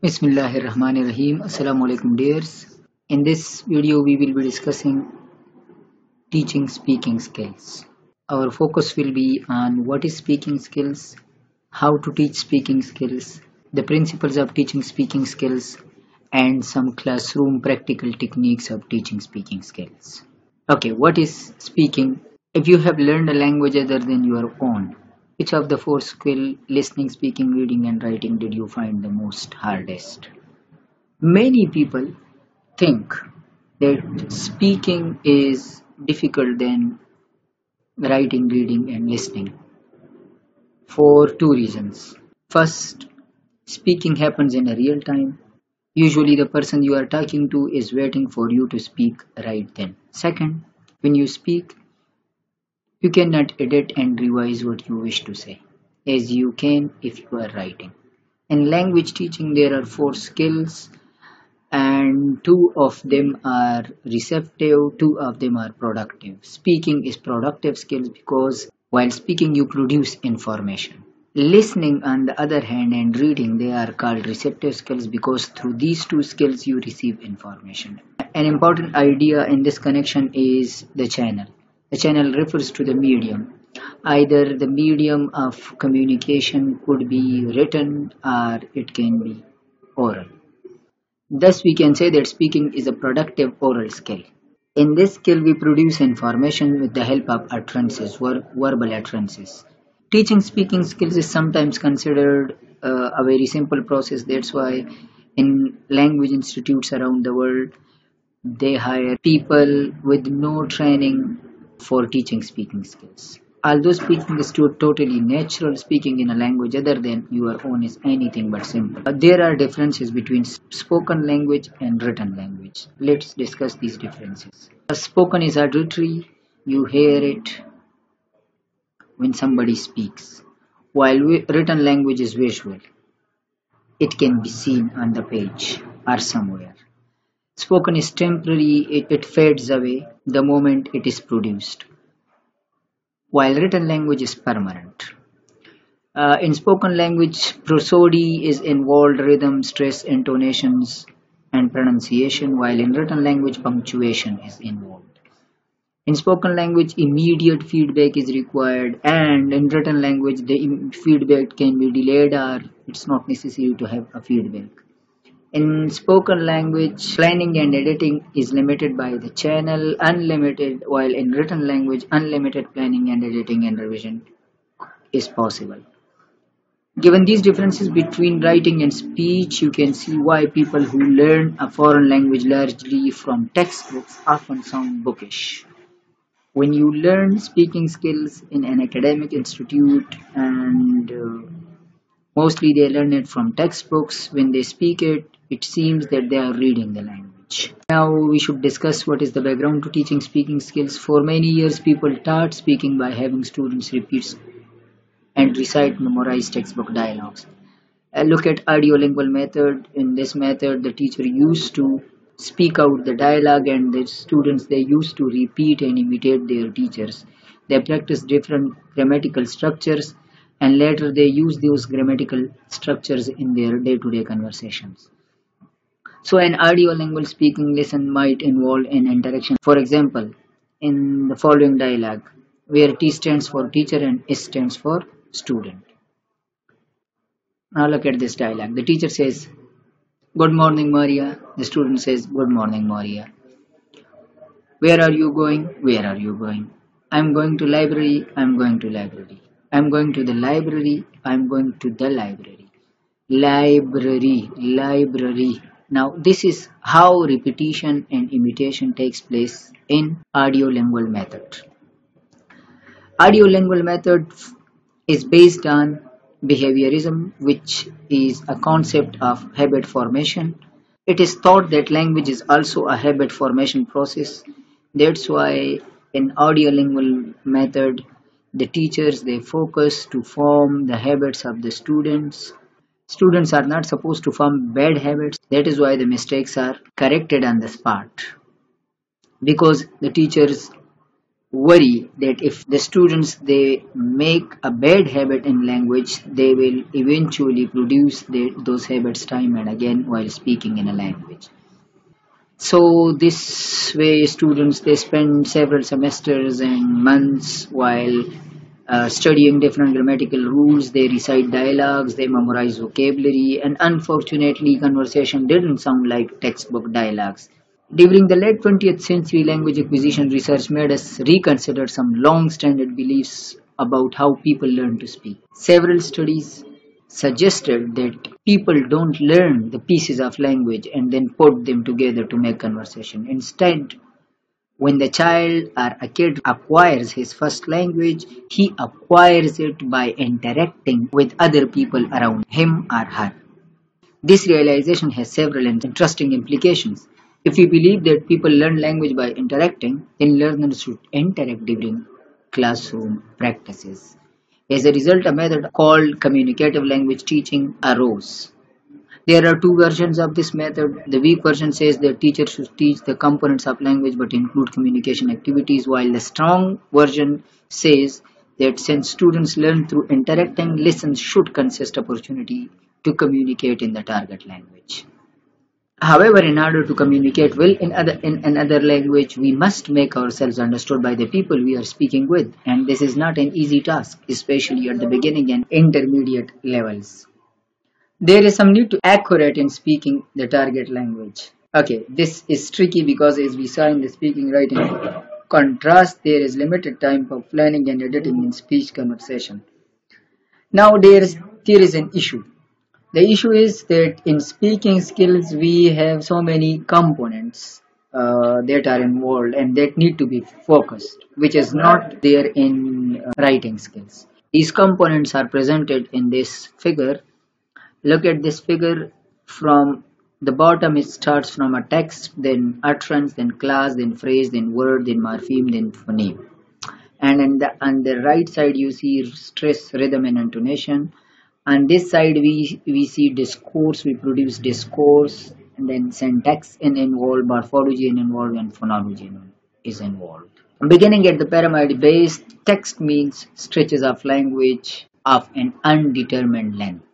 Bismillahirrahmanirrahim. Assalamu alaikum dears. In this video we will be discussing teaching speaking skills. Our focus will be on what is speaking skills, how to teach speaking skills, the principles of teaching speaking skills, and some classroom practical techniques of teaching speaking skills. Okay, what is speaking? If you have learned a language other than your own, which of the four skill listening, speaking, reading and writing did you find the most hardest? Many people think that speaking is difficult than writing, reading, and listening for two reasons. First, speaking happens in a real time. Usually, the person you are talking to is waiting for you to speak right then. Second, when you speak, you cannot edit and revise what you wish to say, as you can if you are writing. In language teaching, there are four skills and two of them are receptive, two of them are productive. Speaking is productive skills because while speaking you produce information. Listening on the other hand and reading, they are called receptive skills because through these two skills you receive information. An important idea in this connection is the channel. The channel refers to the medium. Either the medium of communication could be written or it can be oral. Thus, we can say that speaking is a productive oral skill. In this skill, we produce information with the help of utterances, verbal utterances. Teaching speaking skills is sometimes considered a very simple process. That's why in language institutes around the world, they hire people with no training for teaching speaking skills. Although speaking is totally natural, speaking in a language other than your own is anything but simple. There are differences between spoken language and written language. Let's discuss these differences. Spoken is auditory, you hear it when somebody speaks, while written language is visual. It can be seen on the page or somewhere. Spoken is temporary, it fades away the moment it is produced, while written language is permanent. In spoken language, prosody is involved, rhythm, stress, intonations, and pronunciation, while in written language, punctuation is involved. In spoken language, immediate feedback is required, and in written language, the feedback can be delayed or it's not necessary to have a feedback. In spoken language, planning and editing is limited by the channel, unlimited, while in written language, unlimited planning and editing and revision is possible. Given these differences between writing and speech, you can see why people who learn a foreign language largely from textbooks often sound bookish. When you learn speaking skills in an academic institute and mostly they learn it from textbooks, when they speak it, it seems that they are reading the language. Now we should discuss what is the background to teaching speaking skills. For many years, people taught speaking by having students repeat and recite memorized textbook dialogues. Look at audiolingual method. In this method, the teacher used to speak out the dialogue and the students they used to repeat and imitate their teachers. They practice different grammatical structures and later they use those grammatical structures in their day-to-day conversations. So an audiolingual speaking lesson might involve an interaction. For example, in the following dialogue, where T stands for teacher and S stands for student. Now look at this dialogue. The teacher says, "Good morning, Maria." The student says, "Good morning, Maria." "Where are you going?" "Where are you going?" "I'm going to library." "I'm going to library." "I'm going to the library." "I'm going to the library." Library, library. Now this is how repetition and imitation takes place in audiolingual method. Audiolingual method is based on behaviorism, which is a concept of habit formation. It is thought that language is also a habit formation process. That's why in audiolingual method, the teachers they focus to form the habits of the students. Students are not supposed to form bad habits. That is why the mistakes are corrected on the spot. Because the teachers worry that if the students they make a bad habit in language, they will eventually produce those habits time and again while speaking in a language. So this way students they spend several semesters and months while studying different grammatical rules. They recite dialogues, they memorize vocabulary, and unfortunately conversation didn't sound like textbook dialogues. During the late 20th century, language acquisition research made us reconsider some long-standing beliefs about how people learn to speak. Several studies suggested that people don't learn the pieces of language and then put them together to make conversation. Instead, when the child or a kid acquires his first language, he acquires it by interacting with other people around him or her. This realization has several interesting implications. If we believe that people learn language by interacting, then learners should interact during classroom practices. As a result, a method called communicative language teaching arose. There are two versions of this method. The weak version says that teachers should teach the components of language but include communication activities, while the strong version says that since students learn through interacting, lessons should consist opportunity to communicate in the target language. However, in order to communicate well in another language, we must make ourselves understood by the people we are speaking with, and this is not an easy task, especially at the beginning and intermediate levels. There is some need to accurate in speaking the target language. Okay, this is tricky because as we saw in the speaking writing contrast, there is limited time for planning and editing in speech conversation. Now there is an issue. The issue is that in speaking skills we have so many components that are involved and that need to be focused, which is not there in writing skills. These components are presented in this figure. Look at this figure from the bottom. It starts from a text, then utterance, then class, then phrase, then word, then morpheme, then phoneme. And on the right side you see stress, rhythm and intonation. On this side we see discourse, we produce discourse, and then syntax is involved, morphology is involved, and phonology is involved. Beginning at the pyramid base, text means stretches of language of an undetermined length.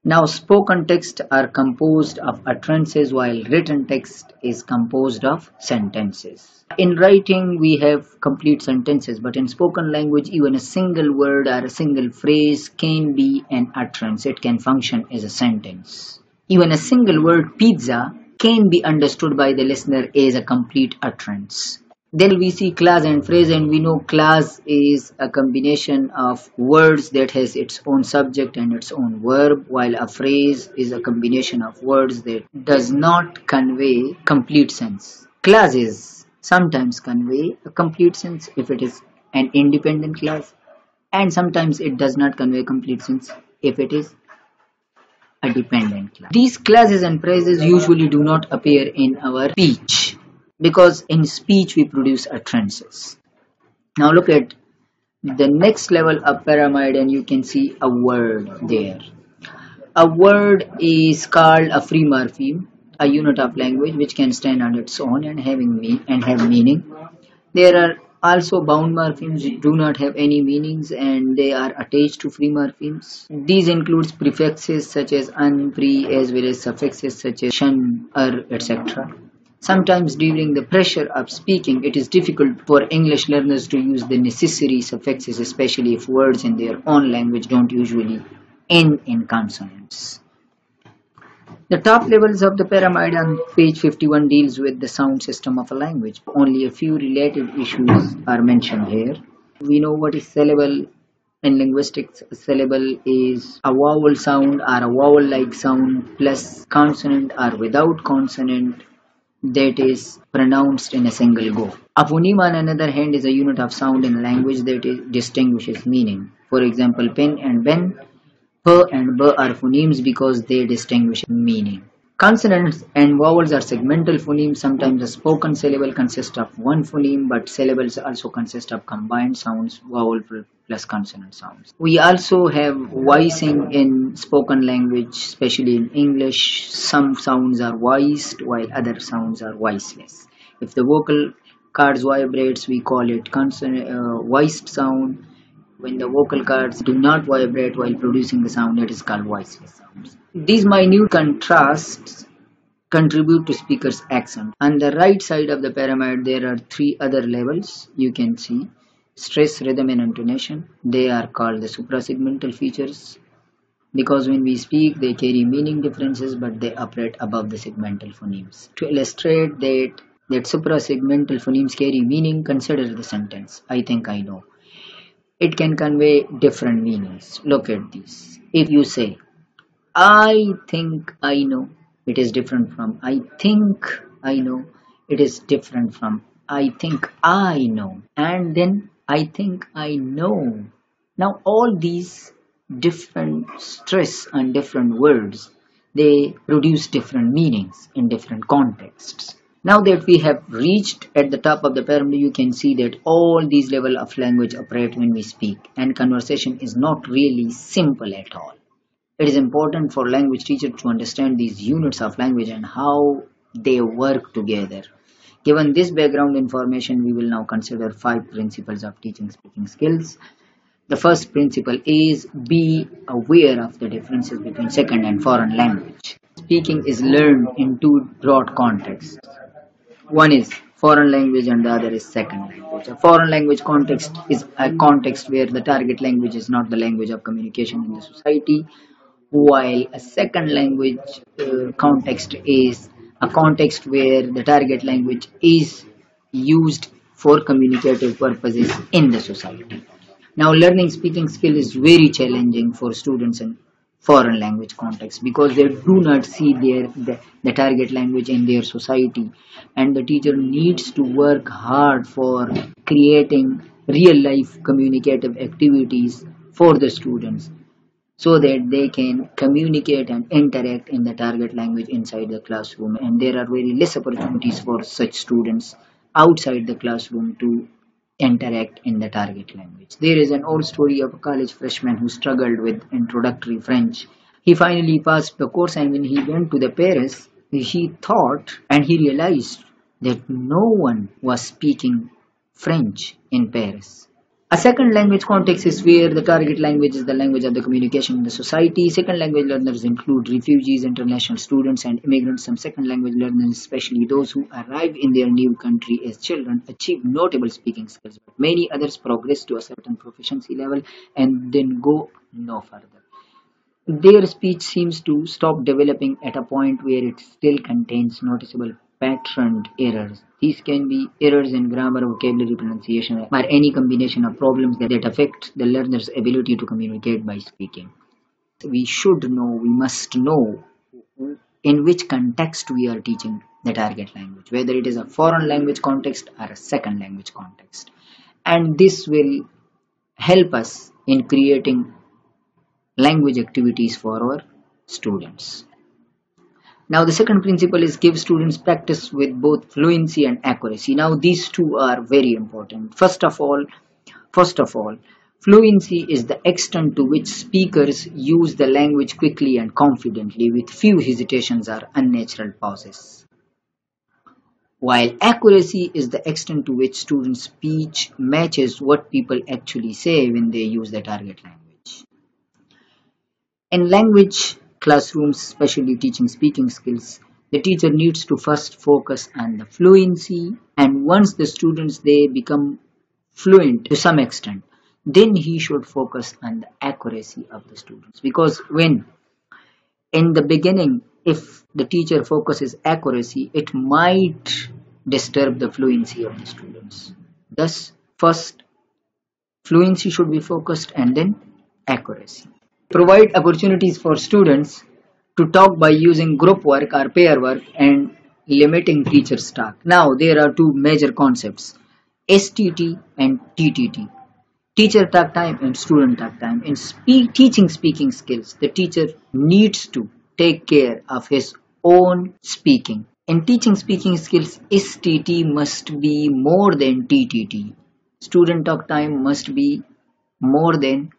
Now, spoken text are composed of utterances while written text is composed of sentences. In writing, we have complete sentences, but in spoken language, even a single word or a single phrase can be an utterance. It can function as a sentence. Even a single word pizza can be understood by the listener as a complete utterance. Then we see class and phrase, and we know class is a combination of words that has its own subject and its own verb, while a phrase is a combination of words that does not convey complete sense. Classes sometimes convey a complete sense if it is an independent class, and sometimes it does not convey complete sense if it is a dependent class. These classes and phrases usually do not appear in our speech, because in speech we produce utterances. Now look at the next level of pyramid and you can see a word there. A word is called a free morpheme, a unit of language which can stand on its own and have meaning. There are also bound morphemes which do not have any meanings and they are attached to free morphemes. These include prefixes such as un, pre, as well as suffixes such as shun, etc. Sometimes during the pressure of speaking, it is difficult for English learners to use the necessary suffixes, especially if words in their own language don't usually end in consonants. The top levels of the pyramid on page 51 deals with the sound system of a language. Only a few related issues are mentioned here. We know what is syllable. In linguistics, a syllable is a vowel sound or a vowel-like sound plus consonant or without consonant that is pronounced in a single go. A phoneme, on another hand, is a unit of sound in a language that distinguishes meaning. For example, pen and ben, p and b are phonemes because they distinguish meaning. Consonants and vowels are segmental phonemes. Sometimes a spoken syllable consists of one phoneme, but syllables also consist of combined sounds, vowel plus consonant sounds. We also have voicing in spoken language, especially in English. Some sounds are voiced while other sounds are voiceless. If the vocal cards vibrates, we call it voiced sound. When the vocal cords do not vibrate while producing the sound, that is called voiceless sounds. These minute contrasts contribute to speaker's accent. On the right side of the pyramid, there are three other levels you can see: stress, rhythm, and intonation. They are called the suprasegmental features because when we speak, they carry meaning differences, but they operate above the segmental phonemes. To illustrate that suprasegmental phonemes carry meaning, consider the sentence, I think I know. It can convey different meanings. Look at this. If you say, I think I know, it is different from I think I know. It is different from I think I know. And then I think I know. Now all these different stress and different words, they produce different meanings in different contexts. Now that we have reached at the top of the pyramid, you can see that all these levels of language operate when we speak, and conversation is not really simple at all. It is important for language teachers to understand these units of language and how they work together. Given this background information, we will now consider 5 principles of teaching speaking skills. The first principle is be aware of the differences between second and foreign language. Speaking is learned in two broad contexts. One is foreign language and the other is second language. A foreign language context is a context where the target language is not the language of communication in the society, while a second language context is a context where the target language is used for communicative purposes in the society. Now, learning speaking skill is very challenging for students in foreign language context because they do not see the target language in their society, and the teacher needs to work hard for creating real life communicative activities for the students so that they can communicate and interact in the target language inside the classroom, and there are very less opportunities for such students outside the classroom to interact in the target language. There is an old story of a college freshman who struggled with introductory French. He finally passed the course, and when he went to the Paris, he thought and he realized that no one was speaking French in Paris. A second language context is where the target language is the language of the communication in the society. Second language learners include refugees, international students, and immigrants. Some second language learners, especially those who arrive in their new country as children, achieve notable speaking skills, but many others progress to a certain proficiency level and then go no further. Their speech seems to stop developing at a point where it still contains noticeable patterned errors. These can be errors in grammar, vocabulary, pronunciation, or any combination of problems that affect the learner's ability to communicate by speaking. We must know in which context we are teaching the target language, whether it is a foreign language context or a second language context. And this will help us in creating language activities for our students. Now the second principle is give students practice with both fluency and accuracy. Now these two are very important. First of all, fluency is the extent to which speakers use the language quickly and confidently with few hesitations or unnatural pauses. While accuracy is the extent to which students' speech matches what people actually say when they use the target language. In language classrooms, especially teaching speaking skills, the teacher needs to first focus on the fluency, and once the students they become fluent to some extent, then he should focus on the accuracy of the students. Because when in the beginning, if the teacher focuses accuracy, it might disturb the fluency of the students. Thus, first fluency should be focused and then accuracy. Provide opportunities for students to talk by using group work or pair work and limiting teacher's talk. Now there are two major concepts, STT and TTT. Teacher talk time and student talk time. In teaching speaking skills, the teacher needs to take care of his own speaking. In teaching speaking skills, STT must be more than TTT. Student talk time must be more than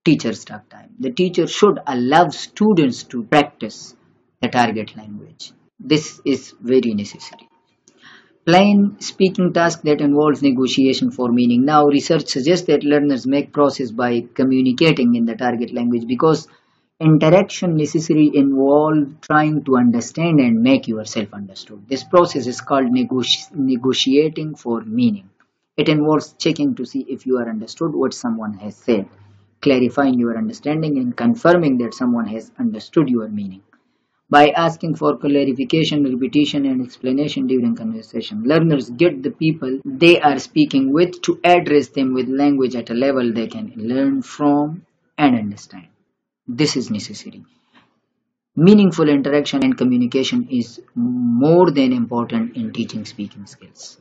teacher's talk time. The teacher should allow students to practice the target language. This is very necessary. Plain speaking task that involves negotiation for meaning. Now, research suggests that learners make progress by communicating in the target language because interaction necessary involve trying to understand and make yourself understood. This process is called negotiating for meaning. It involves checking to see if you are understood what someone has said, clarifying your understanding, and confirming that someone has understood your meaning. By asking for clarification, repetition, and explanation during conversation, learners get the people they are speaking with to address them with language at a level they can learn from and understand. This is necessary. Meaningful interaction and communication is more than important in teaching speaking skills.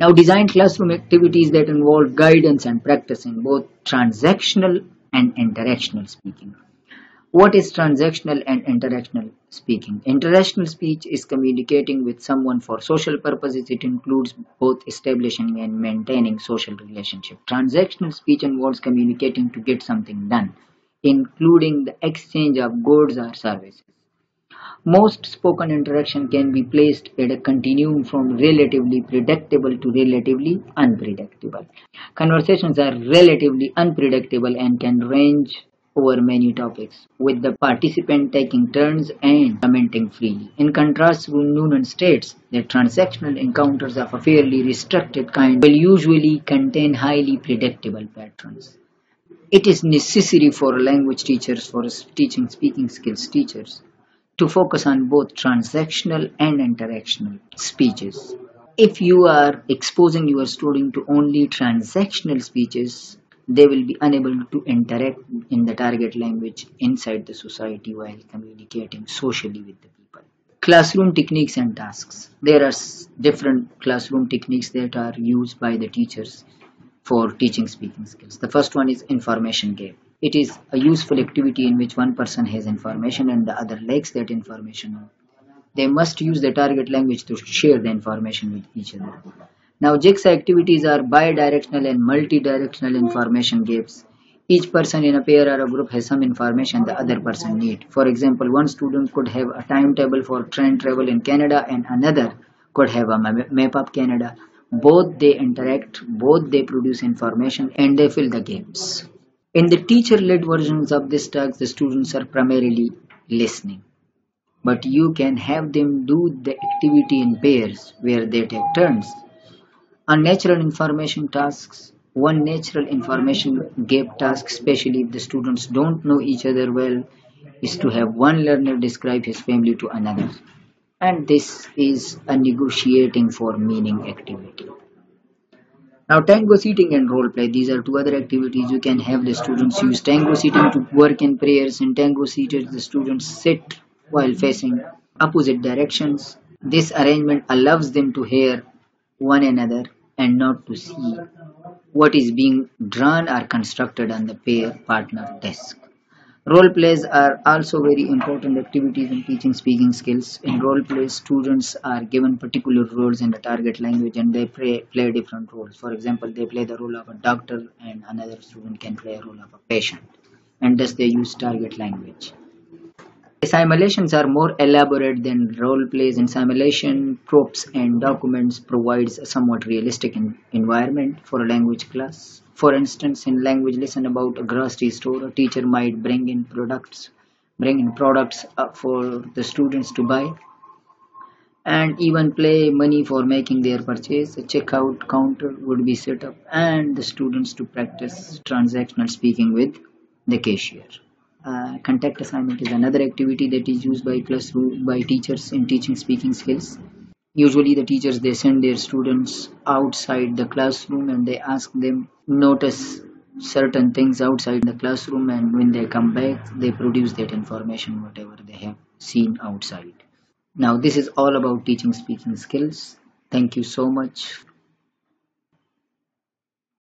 Now, design classroom activities that involve guidance and practice in both transactional and interactional speaking. What is transactional and interactional speaking? Interactional speech is communicating with someone for social purposes. It includes both establishing and maintaining social relationship. Transactional speech involves communicating to get something done, including the exchange of goods or services. Most spoken interaction can be placed at a continuum from relatively predictable to relatively unpredictable. Conversations are relatively unpredictable and can range over many topics, with the participant taking turns and commenting freely. In contrast, Noonan states that transactional encounters of a fairly restricted kind will usually contain highly predictable patterns. It is necessary for language teachers, for teaching speaking skills teachers, to focus on both transactional and interactional speeches. If you are exposing your student to only transactional speeches, they will be unable to interact in the target language inside the society while communicating socially with the people. Classroom techniques and tasks. There are different classroom techniques that are used by the teachers for teaching speaking skills. The first one is information gap. It is a useful activity in which one person has information and the other lacks that information. They must use the target language to share the information with each other. Now, jigsaw activities are bidirectional and multidirectional information gaps. Each person in a pair or a group has some information the other person needs. For example, one student could have a timetable for train travel in Canada and another could have a map of Canada. Both they interact, both they produce information and they fill the gaps. In the teacher-led versions of this task, the students are primarily listening. But you can have them do the activity in pairs where they take turns. On natural information tasks, one natural information gap task, especially if the students don't know each other well, is to have one learner describe his family to another. And this is a negotiating for meaning activity. Now, tango seating and role play. These are two other activities you can have the students use. Tango seating to work in prayers. In tango seated, the students sit while facing opposite directions. This arrangement allows them to hear one another and not to see what is being drawn or constructed on the pair partner desk. Role plays are also very important activities in teaching speaking skills. In role plays, students are given particular roles in the target language and they play different roles. For example, they play the role of a doctor and another student can play a role of a patient. And thus they use target language. Simulations are more elaborate than role plays. In simulation, props and documents provides a somewhat realistic environment for a language class. For instance, in language lesson about a grocery store, a teacher might bring in products for the students to buy, and even pay money for making their purchase. A checkout counter would be set up, and the students to practice transactional speaking with the cashier. Contact assignment is another activity that is used by teachers in teaching speaking skills. Usually the teachers they send their students outside the classroom and they ask them notice certain things outside the classroom, and when they come back they produce that information whatever they have seen outside. Now this is all about teaching speaking skills. Thank you so much.